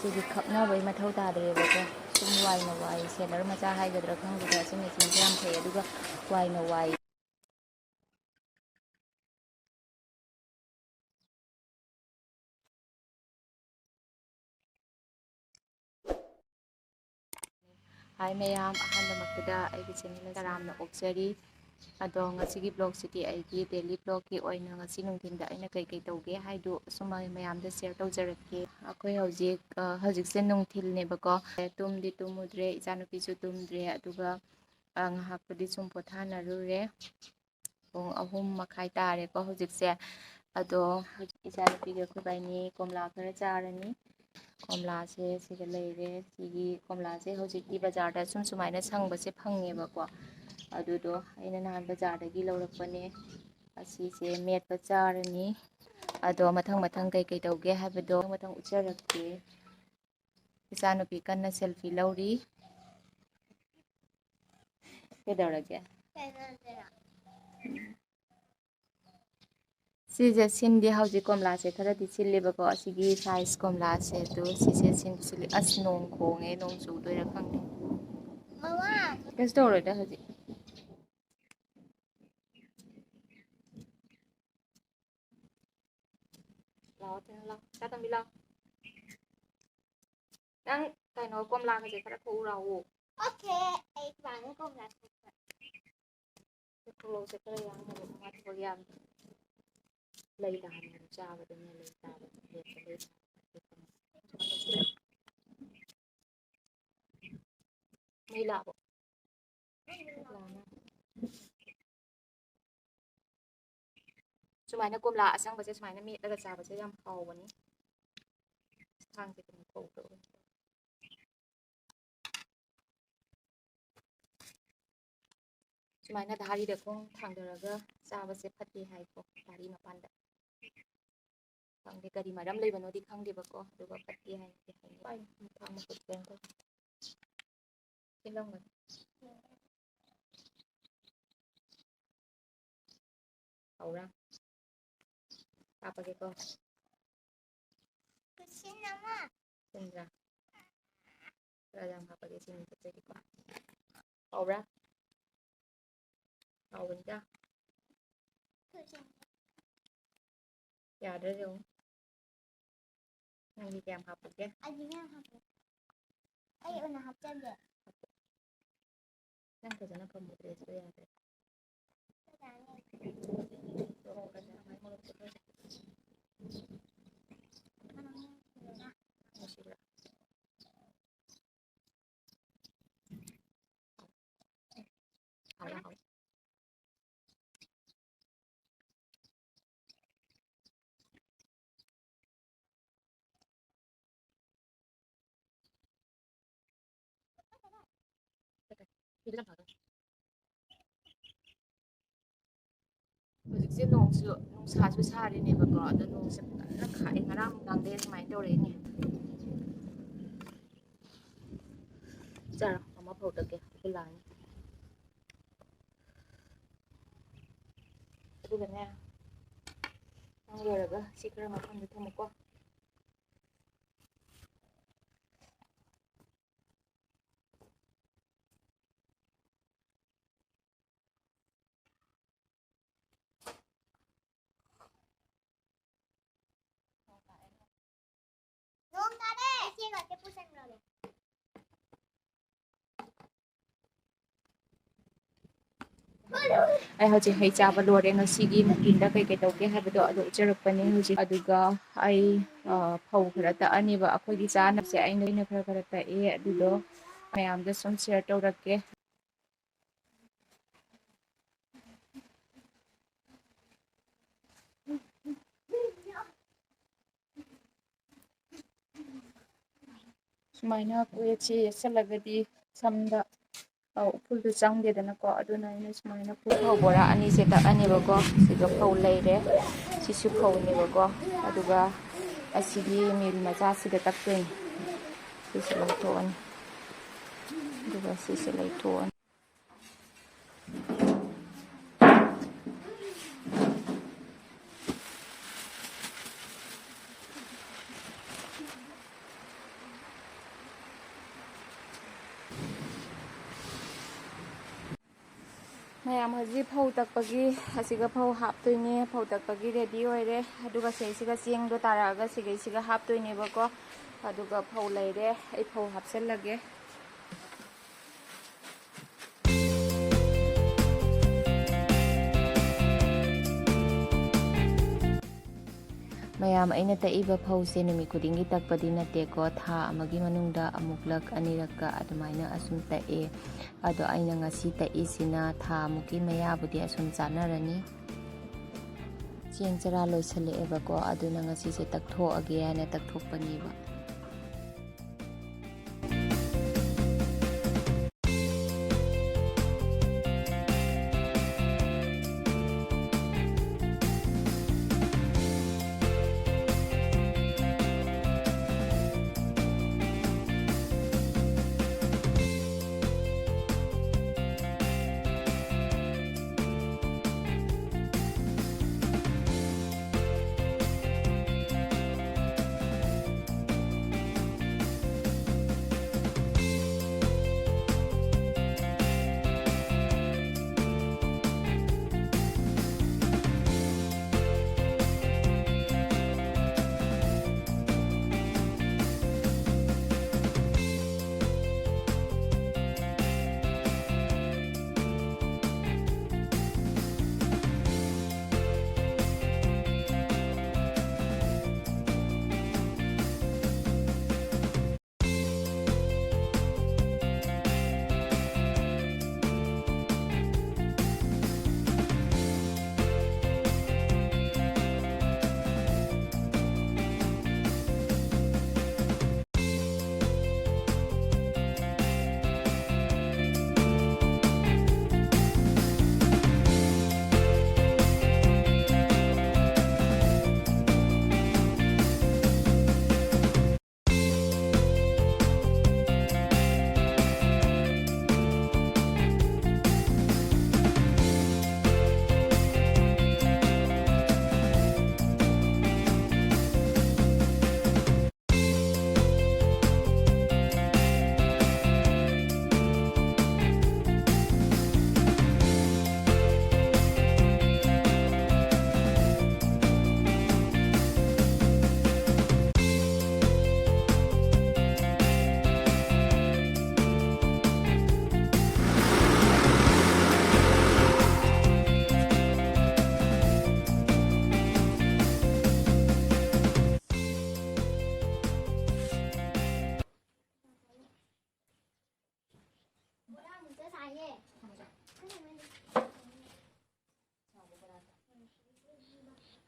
ꯁꯤꯗꯤ ꯈꯞꯅꯕꯩ ꯃꯊꯧ ꯇꯥꯗ꯭ꯔꯦꯕꯀꯣ ꯁꯨꯝ ꯋꯥꯏꯅ ꯋꯥꯏ ꯁꯦꯂꯔ ꯃꯆꯥ ꯍꯥꯏꯒꯗ꯭ꯔꯥ ꯈꯪꯗꯦꯗ ꯑꯁꯤ ꯃꯦꯆꯤꯟꯁꯦ ꯌꯥꯝ ꯐꯩ ꯑꯗꯨꯒ ꯋꯥꯏꯅ ꯋꯥꯏ ꯍꯥꯏ ꯃꯌꯥꯝ ꯑꯍꯥꯟꯕꯃꯛꯇꯗ ꯑꯩꯒꯤ ꯆꯦꯅꯦꯜ ꯇꯔꯥꯝꯅ ꯑꯣꯛꯆꯔꯤ ꯑꯗꯣ ꯉꯁꯤꯒꯤ ꯕ꯭ꯂꯣꯛꯁꯤꯗꯤ ꯑꯩꯒꯤ ꯗꯦꯂꯤ ꯕ꯭ꯂꯣꯛꯀꯤ ꯑꯣꯏꯅ ꯉꯁꯤ ꯅꯨꯡꯊꯤꯟꯗ ꯑꯩꯅ ꯀꯩꯀꯩ ꯇꯧꯒꯦ ꯍꯥꯏꯗꯣ ꯁꯨꯝ ꯃꯌꯥꯝꯗ ꯁꯦꯌꯔ ꯇꯧꯖꯔꯛꯀꯦ ꯑꯩꯈꯣꯏ ꯍꯧꯖꯤꯛꯁꯦ ꯅꯨꯡꯊꯤꯜꯅꯦꯕꯀꯣ ꯇꯨꯝꯗꯤ ꯇꯨꯝꯃꯨꯗ꯭ꯔꯦ ꯏꯆꯥꯅꯨꯄꯤꯁꯨ ꯇꯨꯝꯗ꯭ꯔꯦ ꯑꯗꯨꯒ ꯉꯥꯏꯍꯥꯛꯄꯨꯗꯤ ꯁꯨꯝ ꯄꯣꯊꯥꯅꯔꯨꯔꯦ ꯄꯨꯡ 3 ꯃꯈꯥꯏ ꯇꯥꯔꯦꯀꯣ ꯍꯧꯖꯤꯛꯁꯦ ꯑꯗꯣ ꯏꯆꯥꯅꯨꯄꯤꯒ ꯑꯩꯈꯣꯏꯕꯥꯏꯅꯤ ꯀꯣꯝꯂꯥ ꯈꯔ ꯆꯥꯔꯅꯤ ꯀꯣꯝꯂꯥꯁꯦ ꯁꯤꯗ ꯂꯩꯔꯦ ꯁꯤꯒꯤ ꯀꯣꯝꯂꯥꯁꯦ ꯍꯧꯖꯤꯛꯇꯤ ꯕꯖꯥꯔꯗ ꯁꯨꯃꯥꯏꯅ ꯁꯪꯕꯁꯦ ꯐꯪꯉꯦꯕꯀꯣ ꯑꯗꯨꯗꯣ ꯑꯩꯅ ꯅꯍꯥꯟ ꯕꯖꯥꯔꯗꯒꯤ ꯂꯧꯔꯛꯄꯅꯦ ꯑꯁꯤꯁꯦ ꯃꯦꯠꯄ ꯆꯥꯔꯅꯤ ꯑꯗꯣ ꯃꯊꯪ ꯀꯩꯀꯩ ꯇꯧꯒꯦ ꯍꯥꯏꯕꯗꯣ ꯃꯊꯪ ꯎꯠꯆꯔꯛꯀꯦ ꯏꯆꯥꯅꯨꯄꯤ ꯀꯟꯅ ꯁꯦꯜꯐꯤ ꯂꯧꯔꯤ ꯀꯩꯗꯧꯔꯒꯦ ꯁꯤꯁꯦ ꯁꯤꯟꯗꯤ ꯍꯧꯖꯤꯛ ꯀꯣꯝꯂꯥꯁꯦ ꯈꯔꯗꯤ ꯁꯤꯜꯂꯦꯕꯀꯣ ꯑꯁꯤꯒꯤ ꯁꯥꯏꯖ ꯀꯣꯝꯂꯥꯁꯦ ꯑꯗꯣ ꯁꯤꯁꯦ ꯁꯤꯜꯂꯤ ꯑꯁ ꯅꯣꯡ ꯈꯣꯡꯉꯦ ꯅꯣꯡ ꯆꯨꯗꯣꯏꯔꯥ ꯈꯪꯗꯦ ꯀꯩꯁꯨ ꯇꯧꯔꯣꯏꯗ ꯍꯧꯖꯤꯛ ꯂꯥꯛꯑꯣ ꯆꯥ ꯇꯝꯕꯤ ꯂꯥꯛꯑꯣ ꯅꯪ ꯀꯩꯅꯣ ꯀꯣꯝꯂꯥꯒꯁꯦ ꯈꯔ ꯊꯣꯛꯎ ꯑꯣꯀꯦ ꯑꯩ ꯄꯥꯝꯃꯦ ꯀꯣꯝꯂꯥ ꯊꯣꯛꯂꯛꯎꯁꯦ ꯈꯔ ꯌꯥꯝꯅ ꯃꯥ ꯊꯕꯛ ꯌꯥꯝꯃꯦ ꯂꯩ ꯇꯥꯍꯟꯅ ꯆꯥꯕꯗꯅꯦ ꯂꯩ ꯇꯥꯕ ꯃꯩ ꯂꯥꯛꯑꯕꯣ ꯁꯨꯃꯥꯏꯅ ꯀꯣꯝꯂꯥ ꯑꯁꯪꯕꯁꯦ ꯁꯨꯃꯥꯏꯅ ꯃꯦꯠꯂꯒ ꯆꯥꯕꯁꯦ ꯌꯥꯝ ꯍꯥꯎꯕꯅꯤ ꯊꯥꯡꯁꯦ ꯀꯩꯅꯣ ꯊꯧꯗꯧꯔꯦ ꯁꯨꯃꯥꯏꯅ ꯙꯥꯔꯤꯗ ꯈꯣꯡ ꯊꯥꯡꯊꯔꯒ ꯆꯥꯕꯁꯦ ꯐꯠꯇꯦ ꯍꯥꯏꯀꯣ ꯙꯥꯔꯤ ꯃꯄꯥꯟꯗ ꯈꯪꯗꯦ ꯀꯔꯤ ꯃꯔꯝ ꯂꯩꯕꯅꯣꯗꯤ ꯈꯪꯗꯦꯕꯀꯣ ꯑꯗꯨꯒ ꯐꯠꯇꯦ ꯍꯥꯏꯅ ꯍꯧꯔꯥ ꯍꯥꯞꯄꯒꯦꯀꯣ ꯁꯤꯟꯕ꯭ꯔꯥ ꯈꯔ ꯌꯥꯝ ꯍꯥꯞꯄꯒꯦ ꯁꯤꯅꯤ ꯆꯠꯆꯒꯦꯀꯣ ꯍꯥꯎꯕ꯭ꯔꯥ ꯍꯥꯎꯕꯅꯤꯗ ꯌꯥꯗ꯭ꯔꯥ ꯌꯦꯡꯉꯨ ꯅꯪꯗꯤ ꯀꯌꯥꯝ ꯍꯥꯞꯄꯨꯒꯦ ꯑꯩꯗꯤ ꯃꯌꯥꯝ ꯍꯥꯞꯄꯦ ꯑꯩ ꯑꯣꯏꯅ ꯍꯥꯞꯆꯟꯒꯦ ꯅꯪ ꯐꯖꯅ ꯀꯪꯍꯧꯗ꯭ꯔꯦ ꯁꯤꯗ ꯌꯥꯗ꯭ꯔꯦ ꯍꯧꯖꯤꯛꯁꯦ ꯅꯨꯡꯁꯥꯁꯨ ꯁꯥꯔꯤꯅꯦꯕꯀꯣ ꯑꯗꯣ ꯅꯣꯡꯁꯦ ꯀꯟꯅ ꯈꯥꯛꯑꯦ ꯉꯔꯥꯡ ꯅꯨꯡꯗꯥꯡꯗꯩ ꯁꯨꯃꯥꯏꯅ ꯇꯧꯔꯛꯏꯅꯦ ꯆꯥꯔꯣ ꯃꯃꯥ ꯐꯧꯗꯒꯦ ꯑꯗꯨ ꯂꯥꯛꯑꯅꯤ ꯑꯗꯨꯒꯅꯦ ꯅꯪ ꯂꯣꯏꯔꯒ ꯁꯤ ꯈꯔ ꯃꯐꯝꯗ ꯊꯝꯃꯨꯀꯣ ꯅꯣꯡ ꯇꯥꯔꯦ ꯏꯆꯦꯒ ꯄꯨꯁꯟꯈ꯭ꯔꯒꯦ ꯑꯩ ꯍꯧꯖꯤꯛ ꯍꯩ ꯆꯥꯕ ꯂꯣꯏꯔꯦ ꯉꯁꯤꯒꯤ ꯅꯨꯡꯊꯤꯟꯗ ꯀꯩꯀꯩ ꯇꯧꯒꯦ ꯍꯥꯏꯕꯗꯣ ꯑꯗꯨ ꯎꯠꯆꯔꯛꯄꯅꯤ ꯍꯧꯖꯤꯛ ꯑꯗꯨꯒ ꯑꯩ ꯐꯧ ꯈꯔ ꯇꯛꯑꯅꯤꯕ ꯑꯩꯈꯣꯏꯒꯤ ꯆꯥꯅꯕꯁꯦ ꯑꯩꯅ ꯈꯔ ꯇꯛꯑꯦ ꯑꯗꯨꯗꯣ ꯃꯌꯥꯝꯗ ꯁꯨꯝ ꯁꯦꯌꯔ ꯇꯧꯔꯛꯀꯦ ꯁꯨꯃꯥꯏꯅ ꯋꯦꯠꯁꯦ ꯌꯦꯠꯁꯜꯂꯒꯗꯤ ꯁꯝꯗ ꯎꯐꯨꯜꯗꯨ ꯆꯪꯗꯦꯗꯅꯀꯣ ꯑꯗꯨꯅ ꯑꯩꯅ ꯁꯨꯃꯥꯏꯅ ꯐꯧ ꯕꯣꯔꯥ ꯑꯅꯤꯁꯦ ꯇꯛꯑꯅꯦꯕꯀꯣ ꯁꯤꯒ ꯐꯧ ꯂꯩꯔꯦ ꯁꯤꯁꯨ ꯐꯧꯅꯦꯕꯀꯣ ꯑꯗꯨꯒ ꯑꯁꯤꯒꯤ ꯃꯤꯜ ꯃꯆꯥꯁꯤꯗ ꯇꯛꯇꯣꯏꯅꯤ ꯁꯤꯁꯦ ꯂꯧꯊꯣꯛꯑꯅꯤ ꯑꯗꯨꯒ ꯁꯤꯁꯦ ꯂꯧꯊꯣꯛꯑꯅꯤ ꯃꯌꯥꯝ ꯍꯧꯖꯤꯛ ꯐꯧ ꯇꯛꯄꯒꯤ ꯑꯁꯤꯒ ꯐꯧ ꯍꯥꯞꯇꯣꯏꯅꯦ ꯐꯧ ꯇꯛꯄꯒꯤ ꯔꯦꯗꯤ ꯑꯣꯏꯔꯦ ꯑꯗꯨꯒ ꯁꯤꯒ ꯆꯦꯡꯗꯣ ꯇꯥꯔꯛꯑꯒ ꯁꯤꯒ ꯍꯥꯞꯇꯣꯏꯅꯦꯕꯀꯣ ꯑꯗꯨꯒ ꯐꯧ ꯂꯩꯔꯦ ꯑꯩ ꯐꯧ ꯍꯥꯞꯆꯜꯂꯒꯦ ꯃꯌꯥꯝ ꯑꯩꯅ ꯇꯛꯏꯕ ꯐꯧꯁꯦ ꯅꯨꯃꯤꯠ ꯈꯨꯗꯤꯡꯒꯤ ꯇꯛꯄꯗꯤ ꯅꯠꯇꯦꯀꯣ ꯊꯥ ꯑꯃꯒꯤ ꯃꯅꯨꯡꯗ ꯑꯃꯨꯛꯂꯛ ꯑꯅꯤꯔꯛꯀ ꯑꯗꯨꯃꯥꯏꯅ ꯑꯁꯨꯝ ꯇꯛꯑꯦ ꯑꯗꯣ ꯑꯩꯅ ꯉꯁꯤ ꯇꯛꯏꯁꯤꯅ ꯊꯥ ꯃꯨꯛꯀꯤ ꯃꯌꯥꯕꯨꯗꯤ ꯑꯁꯨꯝ ꯆꯥꯟꯅꯔꯅꯤ ꯆꯦꯡ ꯆꯔꯥ ꯂꯣꯏꯁꯜꯂꯛꯑꯦꯕꯀꯣ ꯑꯗꯨꯅ ꯉꯁꯤꯁꯦ ꯇꯛꯊꯣꯛꯑꯒꯦ ꯍꯥꯏꯅ ꯇꯛꯊꯣꯛꯄꯅꯦꯕ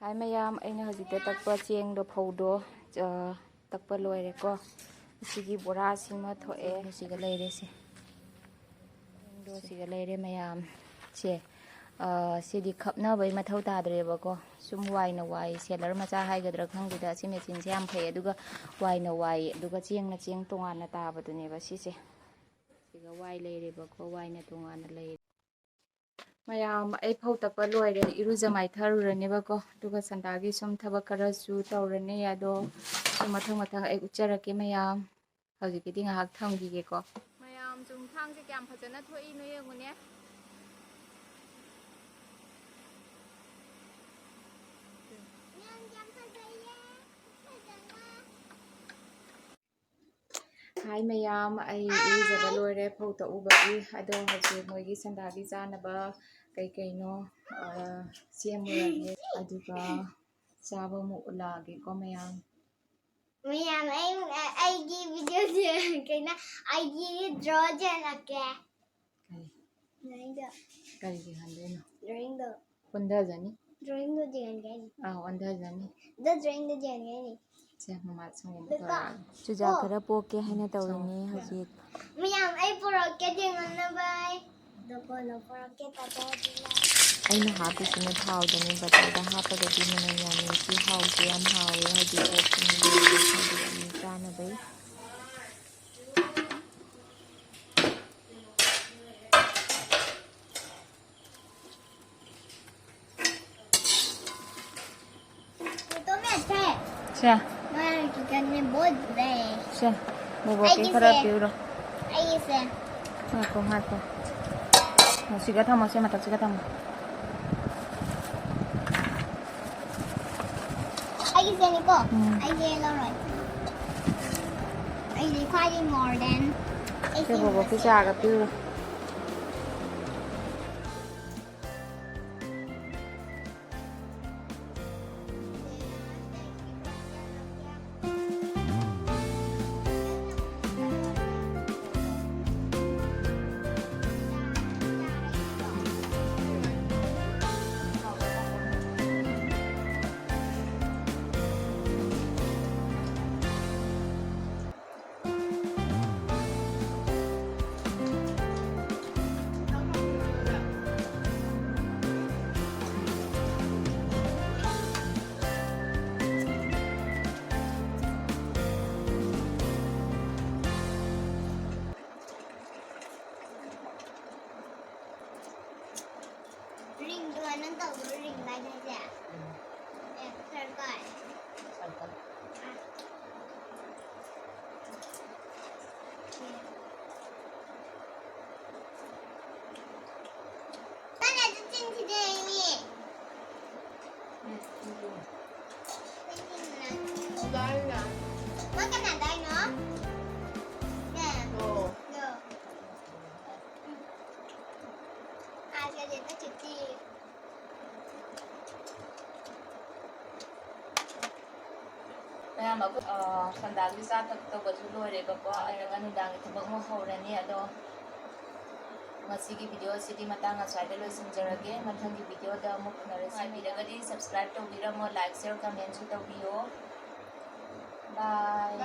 ꯍꯥꯏ ꯃꯌꯥꯝ ꯑꯩꯅ ꯍꯧꯖꯤꯛꯇ ꯇꯛꯄ ꯆꯦꯡꯗꯣ ꯐꯧꯗꯣ ꯇꯛꯄ ꯂꯣꯏꯔꯦꯀꯣ ꯑꯁꯤꯒꯤ ꯕꯣꯔꯥꯁꯤꯃ ꯊꯣꯛꯑꯦ ꯑꯁꯤꯒ ꯂꯩꯔꯦ ꯆꯦꯡꯗꯣ ꯁꯤꯒ ꯂꯩꯔꯦ ꯃꯌꯥꯝ ꯁꯤꯗꯤ ꯈꯞꯅꯕꯩ ꯃꯊꯧ ꯇꯥꯗ꯭ꯔꯦꯕꯀꯣ ꯁꯨꯝ ꯋꯥꯏꯅ ꯋꯥꯏ ꯁꯦꯂꯔ ꯃꯆꯥ ꯍꯥꯏꯒꯗ꯭ꯔꯥ ꯈꯪꯗꯦꯗ ꯑꯁꯤ ꯃꯦꯆꯤꯟꯁꯦ ꯌꯥꯝ ꯐꯩ ꯑꯗꯨꯒ ꯋꯥꯏꯅ ꯋꯥꯏ ꯑꯗꯨꯒ ꯆꯦꯡꯅ ꯆꯦꯡ ꯇꯣꯉꯥꯟꯅ ꯇꯥꯕꯗꯨꯅꯦꯕ ꯁꯤꯁꯦ ꯁꯤꯒ ꯋꯥꯏ ꯂꯩꯔꯦꯕꯀꯣ ꯋꯥꯏꯅ ꯇꯣꯉꯥꯟꯅ ꯂꯩꯔꯦ ꯃꯌꯥꯝ ꯑꯩ ꯐꯧ ꯇꯛꯄ ꯂꯣꯏꯔꯦ ꯏꯔꯨꯖ ꯃꯥꯏꯊꯔꯨꯔꯅꯦꯕꯀꯣ ꯑꯗꯨꯒ ꯁꯟꯗꯥꯒꯤ ꯁꯨꯝ ꯊꯕꯛ ꯈꯔꯁꯨ ꯇꯧꯔꯅꯤ ꯑꯗꯣ ꯁꯨꯝ ꯃꯊꯪ ꯑꯩ ꯎꯠꯆꯔꯛꯀꯦ ꯃꯌꯥꯝ ꯍꯧꯖꯤꯛꯀꯤꯗꯤ ꯉꯥꯏꯍꯥꯛ ꯊꯝꯈꯤꯒꯦꯀꯣ ꯃꯌꯥꯝ ꯆꯨꯡꯊꯥꯡꯁꯦ ꯀꯌꯥꯝ ꯐꯖꯅ ꯊꯣꯛꯏꯅꯣ ꯌꯦꯡꯉꯨꯅꯦ ꯍꯥꯏ ꯃꯌꯥꯝ ꯑꯩ ꯏꯔꯨꯖꯕ ꯂꯣꯏꯔꯦ ꯐꯧ ꯇꯛꯎꯕꯒꯤ ꯑꯗꯣ ꯍꯧꯖꯤꯛ ꯃꯣꯏꯒꯤ ꯁꯟꯗꯥꯒꯤ ꯆꯥꯅꯕ ꯀꯩꯀꯩꯅꯣ ꯁꯦꯝꯃꯨꯔꯒꯦ ꯑꯗꯨꯒ ꯆꯥꯕ ꯑꯃꯨꯛ ꯎꯠꯂꯛꯑꯒꯦꯀꯣ ꯃꯌꯥꯝ ꯑꯩꯒꯤ ꯚꯤꯗꯤꯑꯣꯁꯦ ꯀꯩꯅꯣ ꯑꯩꯒꯤ ꯗ꯭ꯔꯣ ꯆꯦꯜꯂꯛꯀꯦ ꯀꯔꯤꯒꯤ ꯍꯟꯗꯣꯏꯅꯣ ꯗ꯭ꯔꯣꯌꯤꯡꯗꯣ ꯑꯣꯟꯊꯖꯅꯤ ꯗ꯭ꯔꯣꯌꯤꯡꯗꯣ ꯆꯦꯟꯒꯦ ꯑꯣꯟꯊꯖꯅꯤ ꯗ꯭ꯔꯣꯌꯤꯡꯗꯣ ꯆꯦꯟꯒꯦ ꯆꯨꯖꯥꯛ ꯈꯔ ꯄꯣꯛꯀꯦ ꯍꯥꯏꯅ ꯇꯧꯔꯤꯅꯦ ꯍꯧꯖꯤꯛ ꯃꯌꯥꯝ ꯑꯩ ꯄꯨꯔꯛꯀꯦ ꯆꯦꯡꯉꯟꯅꯕ ꯗꯣꯀꯣꯅ ꯄꯨꯔꯛꯀꯦ ꯑꯩꯅ ꯍꯥꯞꯄꯤꯁꯤꯅ ꯊꯥꯎꯗꯅꯤ ꯕꯇꯔꯗ ꯍꯥꯞꯄꯒꯗꯤ ꯃꯅꯝ ꯌꯥꯝ ꯅꯨꯡꯁꯤ ꯍꯥꯎꯁꯨ ꯌꯥꯝ ꯍꯥꯎꯋꯦ ꯍꯧꯖꯤꯛ ꯑꯣꯛꯁꯤꯅ ꯂꯣꯏꯔꯦ ꯑꯗꯨꯒꯤ ꯆꯥꯅꯕꯩ ꯁꯦ ꯕꯣꯕꯣꯛꯀꯤ ꯈꯔ ꯄꯤꯔꯣ ꯑꯩꯒꯤꯁꯦ ꯉꯥꯏꯈꯣ siga thamo se matak siga thamo ai cái này cô ai cái lâu rồi ai cái khoai đi more than cái bộ cái trà gặp tiêu ring đuôi nó tàu với ring bay ra dạ em xem coi cái này tôi tin thì đây nè mất cái này đây nữa nè được ai cái gì nó chịu chi Kaya sandali sa tagtawad lore ba po ay nagandang itubag mo hawran niya do masigi video city matanga swada lo sinjarage mathangi video da mo kunarasi biragadi subscribe to biramo like share comment to video bye